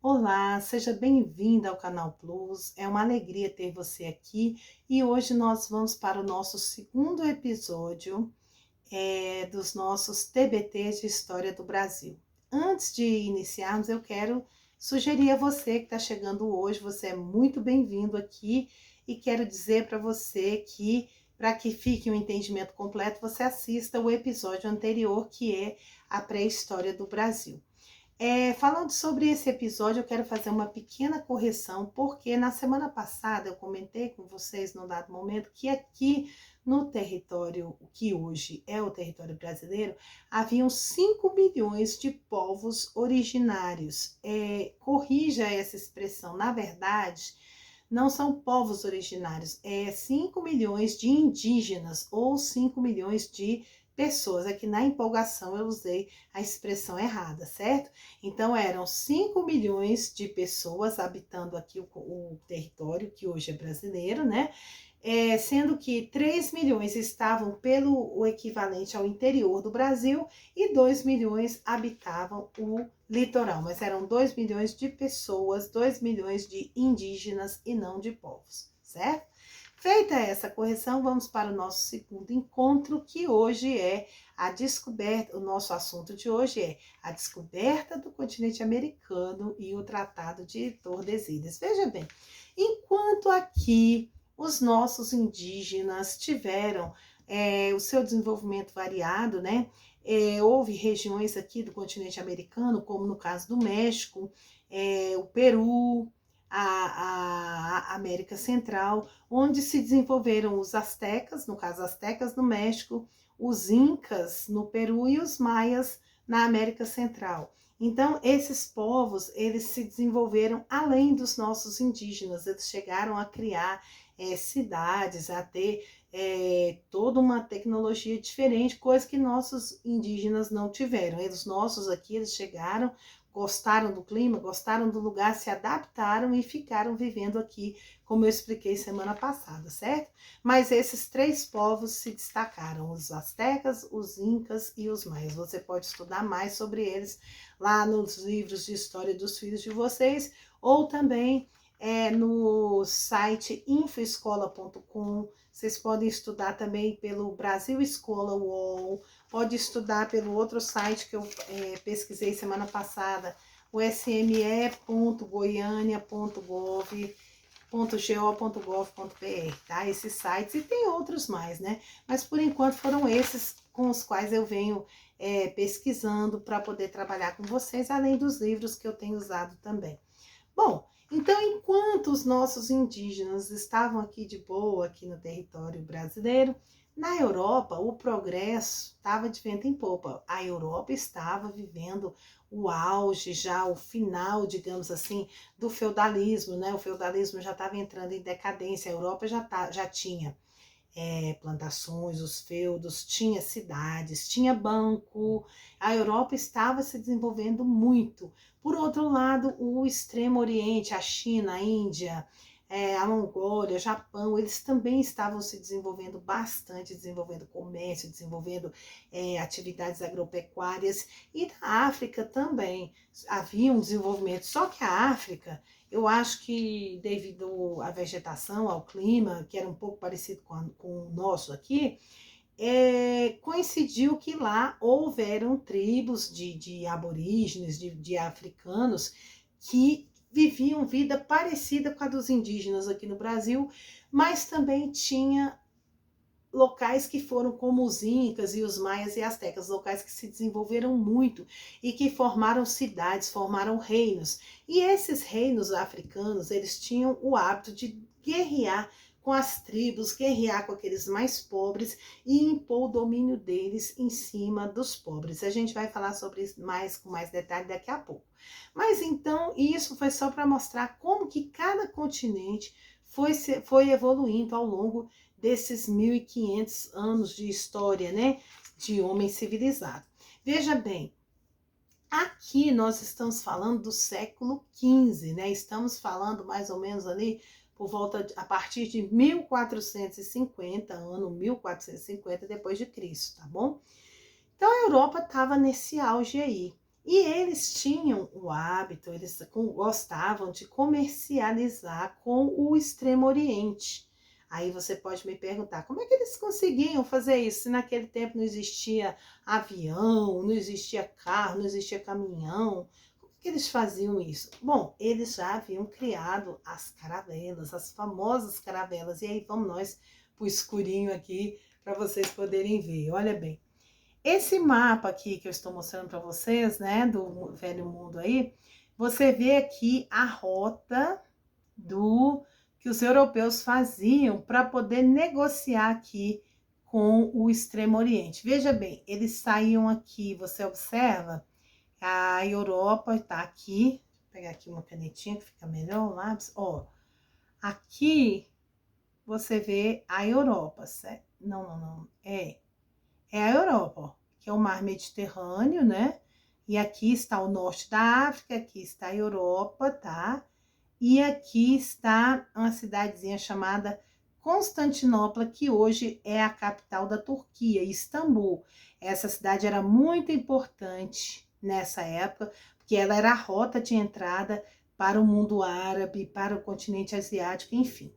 Olá, seja bem-vinda ao Canal Plus. É uma alegria ter você aqui e hoje nós vamos para o nosso segundo episódio dos nossos TBTs de História do Brasil. Antes de iniciarmos, eu quero sugerir a você que está chegando hoje, você é muito bem-vindo aqui e quero dizer para você que, para que fique um entendimento completo, você assista o episódio anterior, que é a pré-história do Brasil. Falando sobre esse episódio, eu quero fazer uma pequena correção, porque na semana passada eu comentei com vocês, num dado momento, que aqui no território que hoje é o território brasileiro, haviam 5 milhões de povos originários. Corrija essa expressão, na verdade, não são povos originários, 5 milhões de indígenas ou 5 milhões de pessoas. Aqui na empolgação eu usei a expressão errada, certo? Então eram 5 milhões de pessoas habitando aqui o território, que hoje é brasileiro, né? Sendo que 3 milhões estavam pelo o equivalente ao interior do Brasil e 2 milhões habitavam o litoral, mas eram 2 milhões de pessoas, 2 milhões de indígenas e não de povos, certo? Feita essa correção, vamos para o nosso segundo encontro, que hoje é a descoberta, o nosso assunto de hoje é a descoberta do continente americano e o Tratado de Tordesilhas. Veja bem, enquanto aqui os nossos indígenas tiveram o seu desenvolvimento variado, né? Houve regiões aqui do continente americano, como no caso do México, o Peru, a América Central, onde se desenvolveram os astecas, no caso astecas no México, os incas no Peru e os maias na América Central. Então, esses povos, eles se desenvolveram além dos nossos indígenas, eles chegaram a criar cidades, a ter toda uma tecnologia diferente, coisa que nossos indígenas não tiveram. Os nossos aqui, eles chegaram, gostaram do clima, gostaram do lugar, se adaptaram e ficaram vivendo aqui, como eu expliquei semana passada, certo? Mas esses 3 povos se destacaram, os astecas, os incas e os maias. Você pode estudar mais sobre eles lá nos livros de história dos filhos de vocês, ou também no site infoescola.com. Vocês podem estudar também pelo Brasil Escola UOL, pode estudar pelo outro site que eu pesquisei semana passada, o sme.goiania.gov.br, tá? Esses sites, e tem outros mais, né? Mas por enquanto foram esses com os quais eu venho pesquisando para poder trabalhar com vocês, além dos livros que eu tenho usado também. Bom, então enquanto os nossos indígenas estavam aqui de boa, aqui no território brasileiro, na Europa o progresso estava de vento em popa. A Europa estava vivendo o auge, já o final, digamos assim, do feudalismo, né? O feudalismo já estava entrando em decadência, a Europa já tinha plantações, os feudos, tinha cidades, tinha banco, a Europa estava se desenvolvendo muito. Por outro lado, o Extremo Oriente, a China, a Índia, a Mongólia, Japão, eles também estavam se desenvolvendo bastante, desenvolvendo comércio, desenvolvendo atividades agropecuárias, e na África também havia um desenvolvimento, só que a África, eu acho que devido à vegetação, ao clima, que era um pouco parecido com o nosso aqui, coincidiu que lá houveram tribos de aborígenes, de africanos, que viviam vida parecida com a dos indígenas aqui no Brasil, mas também tinha locais que foram como os incas e os maias e astecas, locais que se desenvolveram muito e que formaram cidades, formaram reinos. E esses reinos africanos, eles tinham o hábito de guerrear com as tribos, guerrear com aqueles mais pobres e impor o domínio deles em cima dos pobres. A gente vai falar sobre isso com mais detalhe daqui a pouco. Mas então, isso foi só para mostrar como que cada continente foi evoluindo ao longo desses 1.500 anos de história, né, de homem civilizado. Veja bem, aqui nós estamos falando do século XV, né, estamos falando mais ou menos ali por volta, a partir de 1450, ano 1450 depois de Cristo, tá bom? Então a Europa estava nesse auge aí. E eles tinham o hábito, eles gostavam de comercializar com o Extremo Oriente. Aí você pode me perguntar, como é que eles conseguiam fazer isso? Se naquele tempo não existia avião, não existia carro, não existia caminhão, como é que eles faziam isso? Bom, eles já haviam criado as caravelas, as famosas caravelas. E aí vamos nós pro escurinho aqui para vocês poderem ver. Olha bem. Esse mapa aqui que eu estou mostrando para vocês, né, do Velho Mundo aí, você vê aqui a rota do que os europeus faziam para poder negociar aqui com o Extremo Oriente. Veja bem, eles saíam aqui, você observa, a Europa está aqui, vou pegar aqui uma canetinha que fica melhor, o lápis, ó, aqui você vê a Europa, certo? Não, é a Europa, ó, que é o mar Mediterrâneo, né? E aqui está o norte da África, aqui está a Europa, tá? E aqui está uma cidadezinha chamada Constantinopla, que hoje é a capital da Turquia, Istambul. Essa cidade era muito importante nessa época, porque ela era a rota de entrada para o mundo árabe, para o continente asiático, enfim.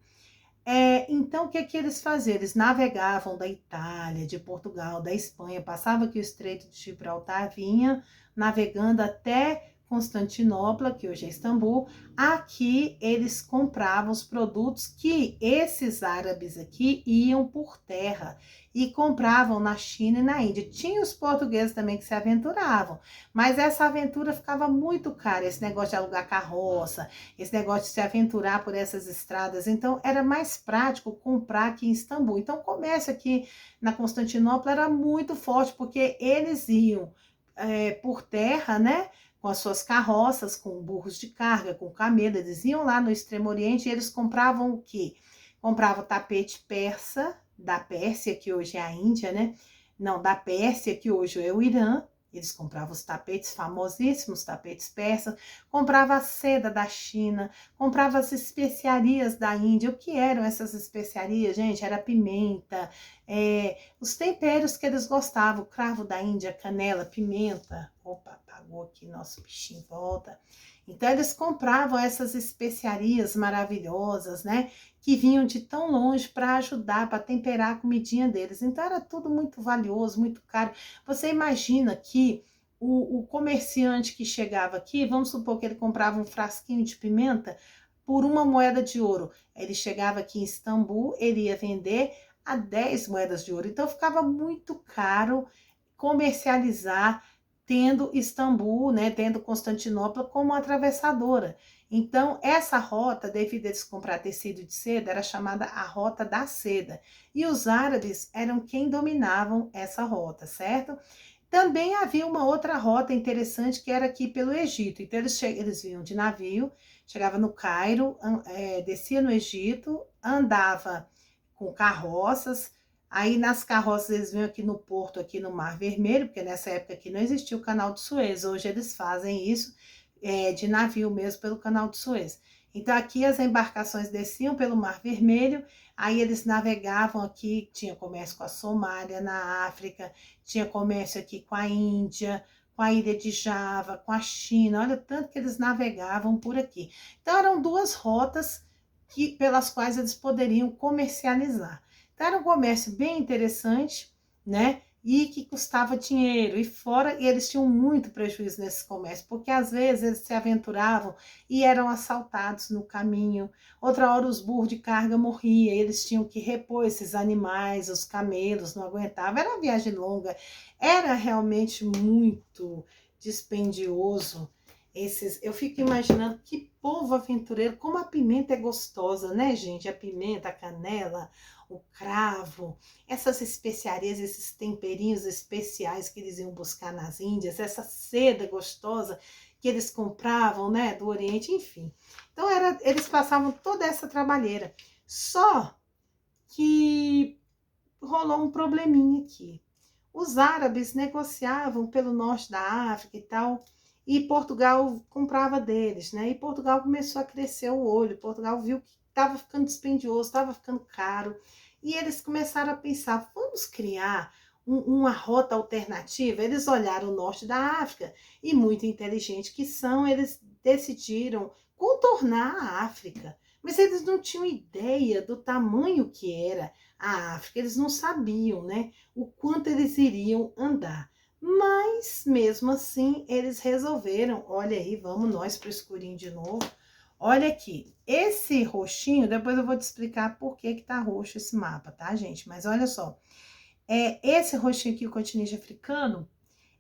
Então, o que que eles faziam? Eles navegavam da Itália, de Portugal, da Espanha, passava aqui o Estreito de Gibraltar, vinha navegando até Constantinopla, que hoje é Istambul. Aqui eles compravam os produtos que esses árabes aqui iam por terra e compravam na China e na Índia. Tinha os portugueses também que se aventuravam, mas essa aventura ficava muito cara, esse negócio de alugar carroça, esse negócio de se aventurar por essas estradas. Então, era mais prático comprar aqui em Istambul. Então, o comércio aqui na Constantinopla era muito forte, porque eles iam por terra, né? Com as suas carroças, com burros de carga, com camelo. Eles iam lá no Extremo Oriente e eles compravam o quê? Compravam tapete persa, da Pérsia, que hoje é a Índia, né? Não, da Pérsia, que hoje é o Irã. Eles compravam os tapetes famosíssimos, tapetes persas, comprava a seda da China, comprava as especiarias da Índia. O que eram essas especiarias, gente? Era pimenta, os temperos que eles gostavam, cravo da Índia, canela, pimenta. Opa, apagou aqui, nosso bichinho volta. Então, eles compravam essas especiarias maravilhosas, né? Que vinham de tão longe para ajudar, para temperar a comidinha deles. Então, era tudo muito valioso, muito caro. Você imagina que o comerciante que chegava aqui, vamos supor que ele comprava um frasquinho de pimenta por uma moeda de ouro. Ele chegava aqui em Istambul, ele ia vender a 10 moedas de ouro. Então, ficava muito caro comercializar tendo Istambul, né, tendo Constantinopla como atravessadora. Então, essa rota, devido a eles comprar tecido de seda, era chamada a Rota da Seda. E os árabes eram quem dominavam essa rota, certo? Também havia uma outra rota interessante que era aqui pelo Egito. Então, eles vinham de navio, chegava no Cairo, descia no Egito, andava com carroças. Aí nas carroças eles vinham aqui no porto, aqui no Mar Vermelho, porque nessa época aqui não existia o Canal de Suez. Hoje eles fazem isso de navio mesmo pelo Canal de Suez. Então aqui as embarcações desciam pelo Mar Vermelho, aí eles navegavam aqui, tinha comércio com a Somália, na África, tinha comércio aqui com a Índia, com a ilha de Java, com a China, olha tanto que eles navegavam por aqui. Então eram duas rotas pelas quais eles poderiam comercializar. Então era um comércio bem interessante, né? E que custava dinheiro, e fora, e eles tinham muito prejuízo nesse comércio, porque às vezes eles se aventuravam e eram assaltados no caminho, outra hora os burros de carga morriam, eles tinham que repor esses animais, os camelos não aguentavam, era uma viagem longa, era realmente muito dispendioso. Eu fico imaginando que povo aventureiro, como a pimenta é gostosa, né, gente? A pimenta, a canela, o cravo, essas especiarias, esses temperinhos especiais que eles iam buscar nas Índias, essa seda gostosa que eles compravam, né, do Oriente, enfim. Então, eles passavam toda essa trabalheira. Só que rolou um probleminha aqui. Os árabes negociavam pelo norte da África e tal, e Portugal comprava deles, né? E Portugal começou a crescer o olho. Portugal viu que estava ficando dispendioso, estava ficando caro. E eles começaram a pensar, vamos criar uma rota alternativa. Eles olharam o norte da África e, muito inteligente que são, eles decidiram contornar a África. Mas eles não tinham ideia do tamanho que era a África, eles não sabiam, né, o quanto eles iriam andar. Mas, mesmo assim, eles resolveram, olha aí, vamos nós para o escurinho de novo. Olha aqui, esse roxinho, depois eu vou te explicar por que tá roxo esse mapa, tá, gente? Mas olha só, esse roxinho aqui, o continente africano,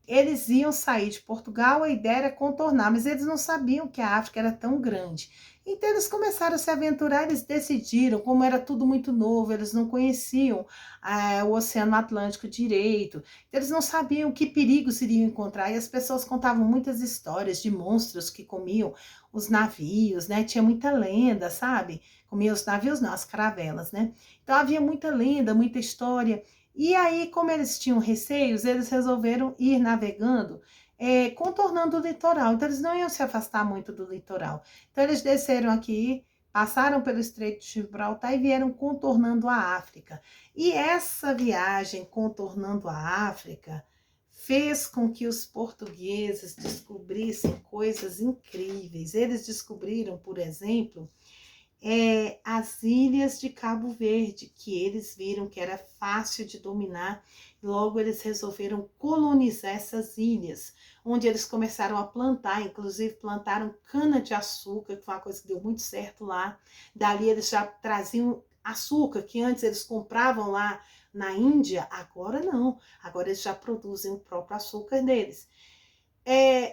eles iam sair de Portugal, a ideia era contornar, mas eles não sabiam que a África era tão grande. Então eles começaram a se aventurar, eles decidiram, como era tudo muito novo, eles não conheciam o Oceano Atlântico direito, então eles não sabiam que perigos iriam encontrar, e as pessoas contavam muitas histórias de monstros que comiam os navios, né? Tinha muita lenda, sabe? Comiam os navios, não, as caravelas, né? Então havia muita lenda, muita história. E aí, como eles tinham receios, eles resolveram ir navegando, contornando o litoral. Então, eles não iam se afastar muito do litoral. Então, eles desceram aqui, passaram pelo Estreito de Gibraltar e vieram contornando a África. E essa viagem contornando a África fez com que os portugueses descobrissem coisas incríveis. Eles descobriram, por exemplo, as ilhas de Cabo Verde, que eles viram que era fácil de dominar. Logo, eles resolveram colonizar essas ilhas, onde eles começaram a plantar, inclusive plantaram cana-de-açúcar, que foi uma coisa que deu muito certo lá. Dali eles já traziam açúcar, que antes eles compravam lá na Índia, agora não. Agora eles já produzem o próprio açúcar deles.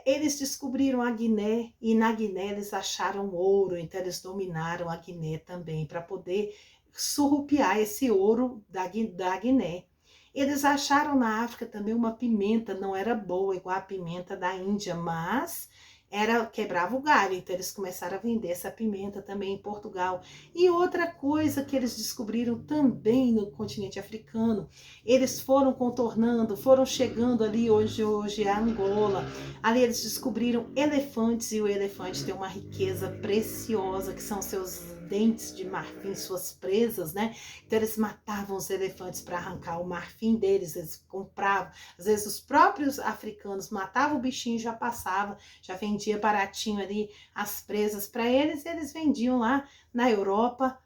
Eles descobriram a Guiné e na Guiné eles acharam ouro, então eles dominaram a Guiné também para poder surrupiar esse ouro da Guiné. Eles acharam na África também uma pimenta, não era boa igual a pimenta da Índia, mas quebrava o galho, então eles começaram a vender essa pimenta também em Portugal. E outra coisa que eles descobriram também no continente africano, eles foram contornando, foram chegando ali hoje é Angola, ali eles descobriram elefantes, e o elefante tem uma riqueza preciosa, que são seus dentes de marfim, suas presas, né? Então eles matavam os elefantes para arrancar o marfim deles, eles compravam, às vezes os próprios africanos matavam o bichinho e já passava, já vendia baratinho ali as presas para eles, e eles vendiam lá na Europa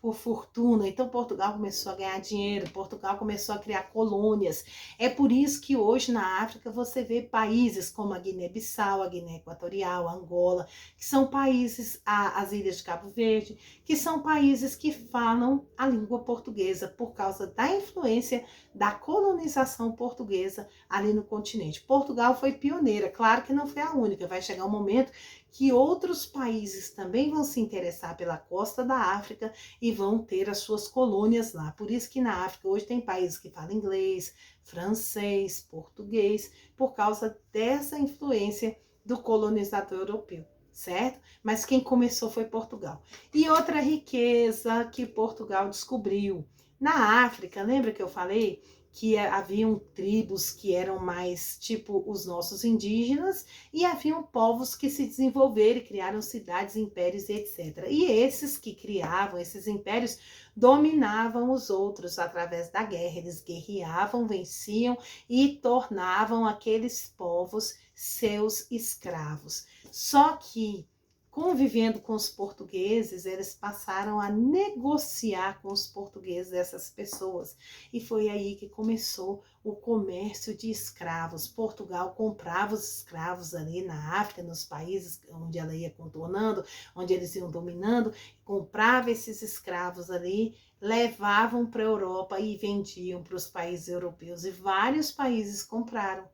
por fortuna. Então Portugal começou a ganhar dinheiro, Portugal começou a criar colônias. É por isso que hoje na África você vê países como a Guiné-Bissau, a Guiné Equatorial, a Angola, que são países, as Ilhas de Cabo Verde, que são países que falam a língua portuguesa por causa da influência da colonização portuguesa ali no continente. Portugal foi pioneira, claro que não foi a única, vai chegar um momento que outros países também vão se interessar pela costa da África e vão ter as suas colônias lá. Por isso que na África hoje tem países que falam inglês, francês, português, por causa dessa influência do colonizador europeu, certo? Mas quem começou foi Portugal. E outra riqueza que Portugal descobriu. Na África, lembra que eu falei que haviam tribos que eram mais tipo os nossos indígenas, e haviam povos que se desenvolveram e criaram cidades, impérios, etc. E esses que criavam esses impérios dominavam os outros através da guerra. Eles guerreavam, venciam e tornavam aqueles povos seus escravos. Só que convivendo com os portugueses, eles passaram a negociar com os portugueses essas pessoas. E foi aí que começou o comércio de escravos. Portugal comprava os escravos ali na África, nos países onde ela ia contornando, onde eles iam dominando, comprava esses escravos ali, levavam para a Europa e vendiam para os países europeus. E vários países compraram,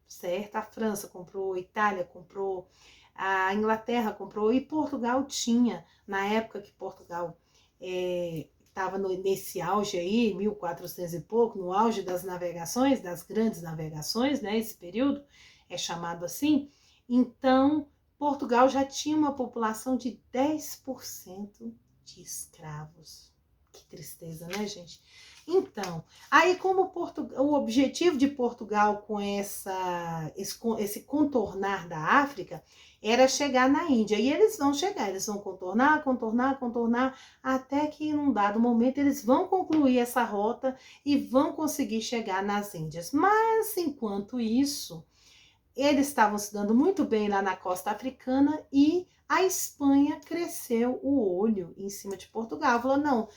certo? A França comprou, a Itália comprou, a Inglaterra comprou, e Portugal tinha, na época que Portugal estava nesse auge aí, 1400 e pouco, no auge das navegações, das grandes navegações, né, esse período é chamado assim. Então Portugal já tinha uma população de 10% de escravos. Que tristeza, né, gente? Então, aí como o objetivo de Portugal com esse contornar da África era chegar na Índia. E eles vão chegar, eles vão contornar, contornar, contornar, até que em um dado momento eles vão concluir essa rota e vão conseguir chegar nas Índias. Mas, enquanto isso, eles estavam se dando muito bem lá na costa africana e a Espanha cresceu o olho em cima de Portugal. Falou, não,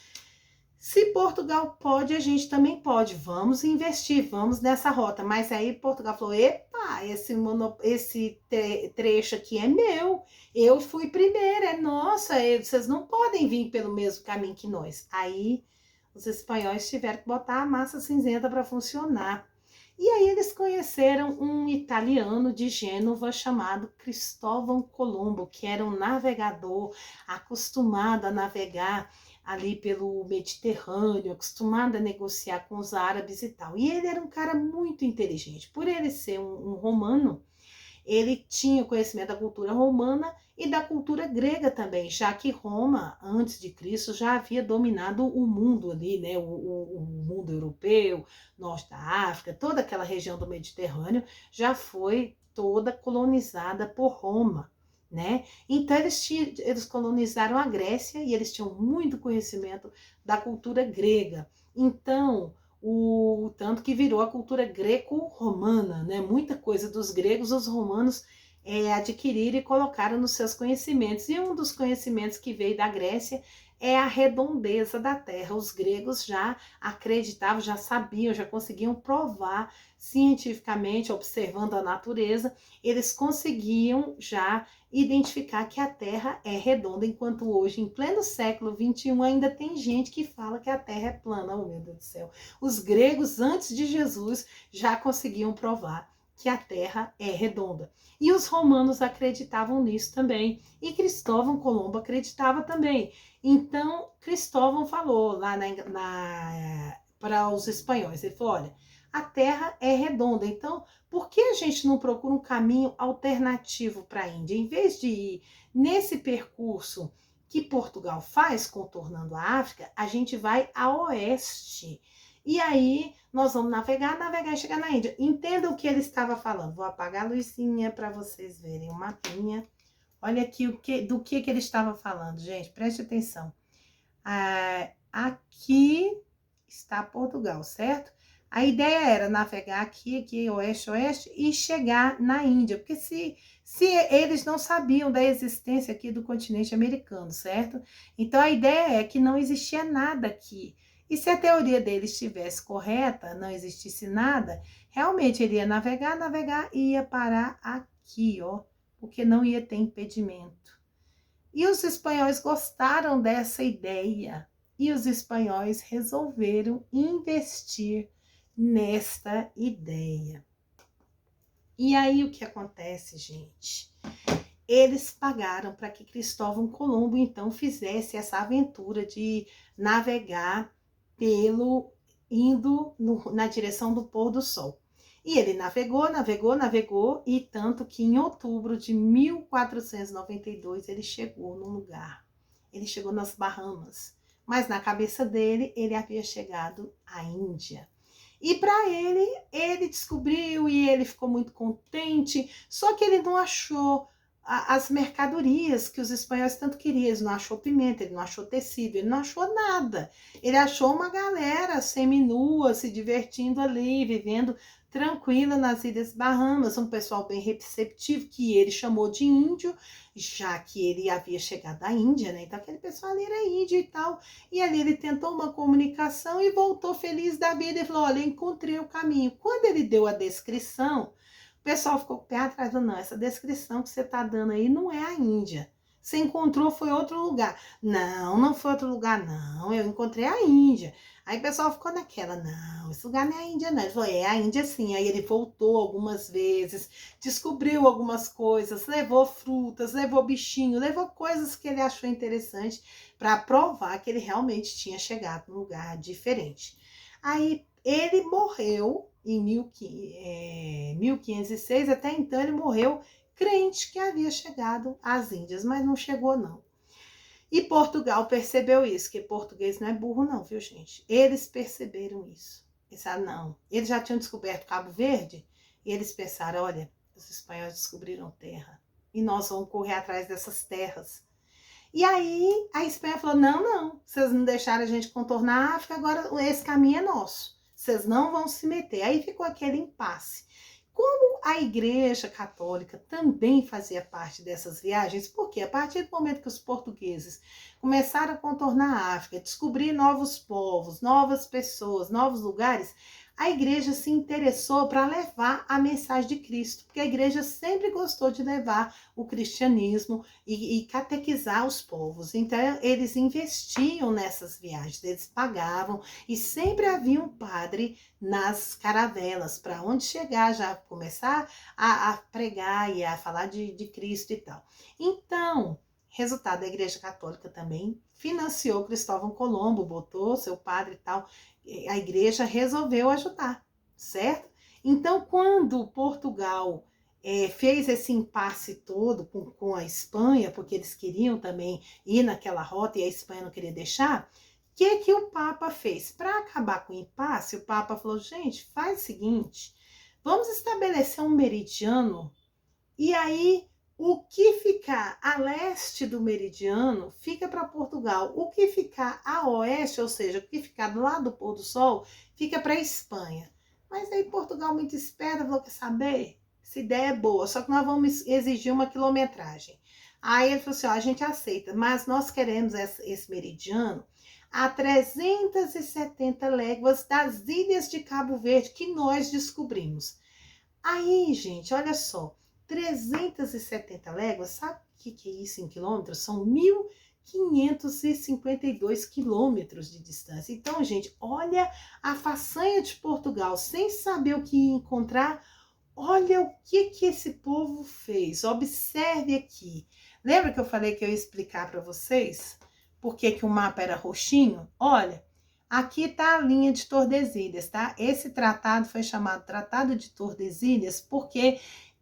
se Portugal pode, a gente também pode. Vamos investir, vamos nessa rota. Mas aí Portugal falou, epa, esse trecho aqui é meu. Eu fui primeiro, é nossa. Vocês não podem vir pelo mesmo caminho que nós. Aí os espanhóis tiveram que botar a massa cinzenta para funcionar. E aí eles conheceram um italiano de Gênova chamado Cristóvão Colombo, que era um navegador acostumado a navegar ali pelo Mediterrâneo, acostumado a negociar com os árabes e tal. E ele era um cara muito inteligente. Por ele ser um romano, ele tinha conhecimento da cultura romana e da cultura grega também, já que Roma, antes de Cristo, já havia dominado o mundo ali, né? O mundo europeu, norte da África, toda aquela região do Mediterrâneo já foi toda colonizada por Roma, né? Então eles colonizaram a Grécia e eles tinham muito conhecimento da cultura grega. Então, tanto que virou a cultura greco-romana, né? Muita coisa dos gregos, os romanos adquiriram e colocaram nos seus conhecimentos. E um dos conhecimentos que veio da Grécia é a redondeza da Terra. Os gregos já acreditavam, já sabiam, já conseguiam provar cientificamente, observando a natureza, eles conseguiam já identificar que a Terra é redonda, enquanto hoje, em pleno século XXI, ainda tem gente que fala que a Terra é plana. Oh, meu Deus do céu! Os gregos, antes de Jesus, já conseguiam provar que a Terra é redonda. E os romanos acreditavam nisso também. E Cristóvão Colombo acreditava também. Então, Cristóvão falou lá para os espanhóis, ele falou, olha, a Terra é redonda, então por que a gente não procura um caminho alternativo para a Índia? Em vez de ir nesse percurso que Portugal faz, contornando a África, a gente vai a oeste. E aí nós vamos navegar e chegar na Índia. Entenda o que ele estava falando. Vou apagar a luzinha para vocês verem o mapinha. Olha aqui do que ele estava falando, gente. Preste atenção. Aqui está Portugal, certo? A ideia era navegar aqui, oeste, e chegar na Índia. Porque se eles não sabiam da existência aqui do continente americano, certo? Então, a ideia é que não existia nada aqui. E se a teoria deles estivesse correta, não existisse nada, realmente ele ia navegar e ia parar aqui, ó. Porque não ia ter impedimento. E os espanhóis gostaram dessa ideia. E os espanhóis resolveram investir nesta ideia. E aí o que acontece, gente? Eles pagaram para que Cristóvão Colombo então fizesse essa aventura de navegar indo na direção do pôr do sol. E ele navegou, e tanto que em outubro de 1492 ele chegou no lugar. Ele chegou nas Bahamas, mas na cabeça dele, ele havia chegado à Índia. E para ele descobriu e ele ficou muito contente, só que ele não achou as mercadorias que os espanhóis tanto queriam. Ele não achou pimenta, ele não achou tecido, ele não achou nada. Ele achou uma galera seminua, se divertindo ali, vivendo tranquila nas Ilhas Bahamas, um pessoal bem receptivo, que ele chamou de índio, já que ele havia chegado da Índia, né? Então aquele pessoal ali era índio e tal. E ali ele tentou uma comunicação e voltou feliz da vida e falou, olha, encontrei o caminho. Quando ele deu a descrição, o pessoal ficou com o pé atrás, não, essa descrição que você está dando aí não é a Índia. Você encontrou, foi outro lugar. Não, não foi outro lugar, não, eu encontrei a Índia. Aí o pessoal ficou naquela, não, esse lugar não é a Índia, não. Ele falou, é a Índia sim. Aí ele voltou algumas vezes, descobriu algumas coisas, levou frutas, levou bichinho, levou coisas que ele achou interessante para provar que ele realmente tinha chegado num lugar diferente. Aí ele morreu em 1506, até então ele morreu crente que havia chegado às Índias, mas não chegou não. E Portugal percebeu isso, que português não é burro não, viu gente? Eles perceberam isso. Pensaram, não. Eles já tinham descoberto Cabo Verde e eles pensaram, olha, os espanhóis descobriram terra. e nós vamos correr atrás dessas terras. E aí a Espanha falou, não, vocês não deixaram a gente contornar a África, agora esse caminho é nosso, vocês não vão se meter. Aí ficou aquele impasse. Como a Igreja Católica também fazia parte dessas viagens, porque a partir do momento que os portugueses começaram a contornar a África, descobrir novos povos, novas pessoas, novos lugares, a igreja se interessou para levar a mensagem de Cristo, porque a igreja sempre gostou de levar o cristianismo e catequizar os povos. Então, eles investiam nessas viagens, eles pagavam e sempre havia um padre nas caravelas, para onde chegar, já começar a pregar e a falar de Cristo e tal. Então, resultado, a Igreja Católica também financiou Cristóvão Colombo, botou seu padre e tal. A igreja resolveu ajudar, certo? Então, quando Portugal fez esse impasse todo com a Espanha, porque eles queriam também ir naquela rota e a Espanha não queria deixar, o que o Papa fez? Para acabar com o impasse, o Papa falou, gente, faz o seguinte, vamos estabelecer um meridiano e aí o que ficar a leste do meridiano fica para Portugal. O que ficar a oeste, ou seja, o que ficar do lado do pôr do sol, fica para a Espanha. Mas aí Portugal, muito esperta, falou, quer saber? Essa ideia é boa, só que nós vamos exigir uma quilometragem. Aí ele falou assim, ó, a gente aceita, mas nós queremos esse meridiano a 370 léguas das ilhas de Cabo Verde, que nós descobrimos. Aí, gente, olha só, 370 léguas, sabe o que é isso em quilômetros? São 1.552 quilômetros de distância. Então, gente, olha a façanha de Portugal, sem saber o que encontrar, olha o que esse povo fez. Observe aqui. Lembra que eu falei que eu ia explicar para vocês por que o mapa era roxinho? Olha, aqui está a linha de Tordesilhas, tá? Esse tratado foi chamado Tratado de Tordesilhas porque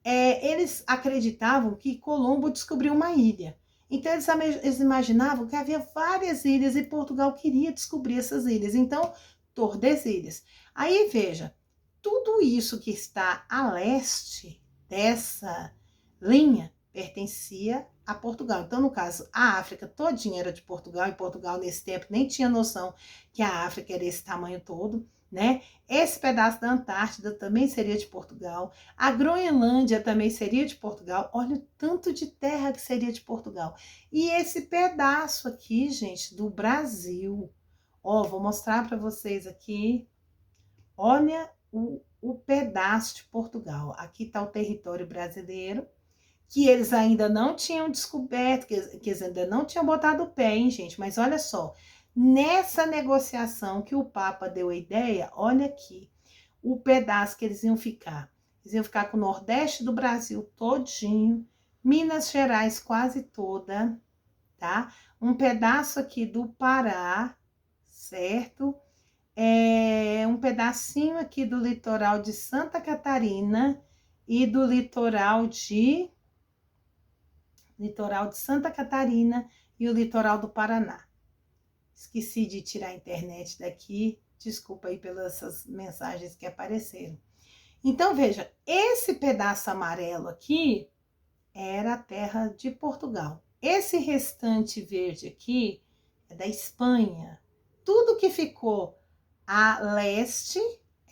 eles acreditavam que Colombo descobriu uma ilha. Então, eles imaginavam que havia várias ilhas e Portugal queria descobrir essas ilhas. Então, Tordesilhas. Aí, veja, tudo isso que está a leste dessa linha pertencia a Portugal. Então, no caso, a África todinha era de Portugal, e Portugal, nesse tempo, nem tinha noção que a África era esse tamanho todo, né? Esse pedaço da Antártida também seria de Portugal. A Groenlândia também seria de Portugal. Olha o tanto de terra que seria de Portugal. E esse pedaço aqui, gente, do Brasil. Ó, vou mostrar para vocês aqui. Olha o pedaço de Portugal. Aqui está o território brasileiro, que eles ainda não tinham descoberto, que eles ainda não tinham botado o pé, hein, gente? Mas olha só, nessa negociação que o Papa deu a ideia, olha aqui, o pedaço que eles iam ficar. Eles iam ficar com o Nordeste do Brasil todinho, Minas Gerais quase toda, tá? Um pedaço aqui do Pará, certo? Um pedacinho aqui do litoral de Santa Catarina e do litoral de Santa Catarina e o litoral do Paraná. Esqueci de tirar a internet daqui, desculpa aí pelas essas mensagens que apareceram. Então, veja, esse pedaço amarelo aqui era a terra de Portugal. Esse restante verde aqui é da Espanha. Tudo que ficou a leste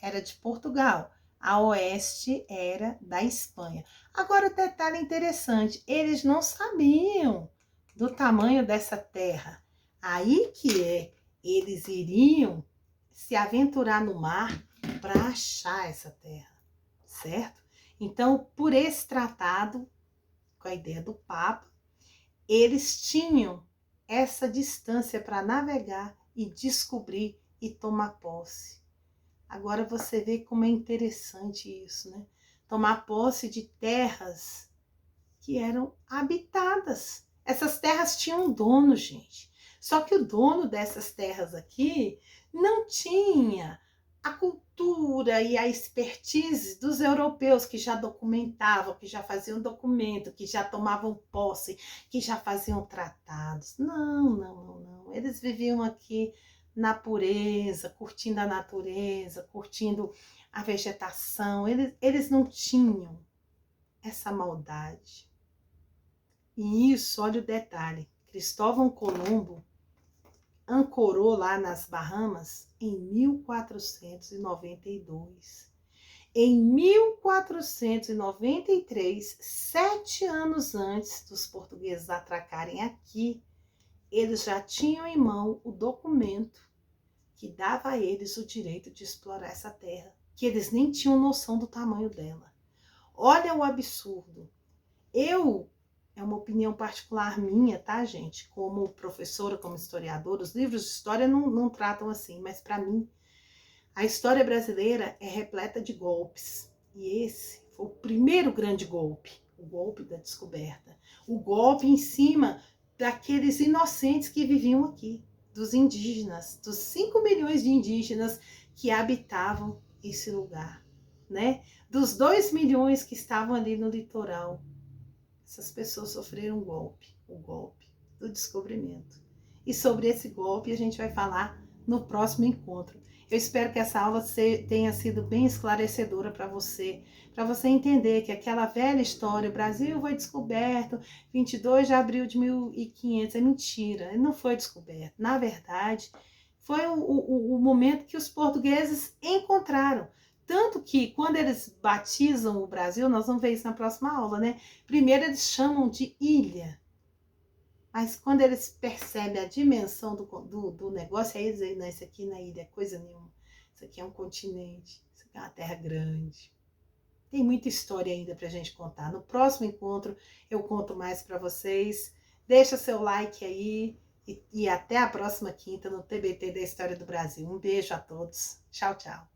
era de Portugal, a oeste era da Espanha. Agora, o detalhe interessante, eles não sabiam do tamanho dessa terra. Aí que eles iriam se aventurar no mar para achar essa terra, certo? Então, por esse tratado, com a ideia do Papa, eles tinham essa distância para navegar e descobrir e tomar posse. Agora você vê como é interessante isso, né? Tomar posse de terras que eram habitadas. Essas terras tinham um dono, gente. Só que o dono dessas terras aqui não tinha a cultura e a expertise dos europeus que já documentavam, que já faziam documento, que já tomavam posse, que já faziam tratados. Não. Eles viviam aqui na pureza, curtindo a natureza, curtindo a vegetação. Eles não tinham essa maldade. E isso, olha o detalhe, Cristóvão Colombo ancorou lá nas Bahamas em 1492. Em 1493, 7 anos antes dos portugueses atracarem aqui, eles já tinham em mão o documento que dava a eles o direito de explorar essa terra, que eles nem tinham noção do tamanho dela. Olha o absurdo. É uma opinião particular minha, tá, gente? Como professora, como historiadora, os livros de história não tratam assim, mas para mim, a história brasileira é repleta de golpes. E esse foi o primeiro grande golpe, o golpe da descoberta. O golpe em cima daqueles inocentes que viviam aqui, dos indígenas, dos 5 milhões de indígenas que habitavam esse lugar, né? Dos 2 milhões que estavam ali no litoral. Essas pessoas sofreram o golpe do descobrimento. E sobre esse golpe a gente vai falar no próximo encontro. Eu espero que essa aula tenha sido bem esclarecedora para você entender que aquela velha história, o Brasil foi descoberto 22 de abril de 1500, é mentira, ele não foi descoberto. Na verdade, foi o momento que os portugueses encontraram. Tanto que quando eles batizam o Brasil, nós vamos ver isso na próxima aula, né? Primeiro eles chamam de ilha. Mas quando eles percebem a dimensão do negócio, aí eles dizem, não, isso aqui não é ilha, é coisa nenhuma. Isso aqui é um continente, isso aqui é uma terra grande. Tem muita história ainda pra gente contar. No próximo encontro eu conto mais para vocês. Deixa seu like aí e até a próxima quinta no TBT da História do Brasil. Um beijo a todos. Tchau, tchau.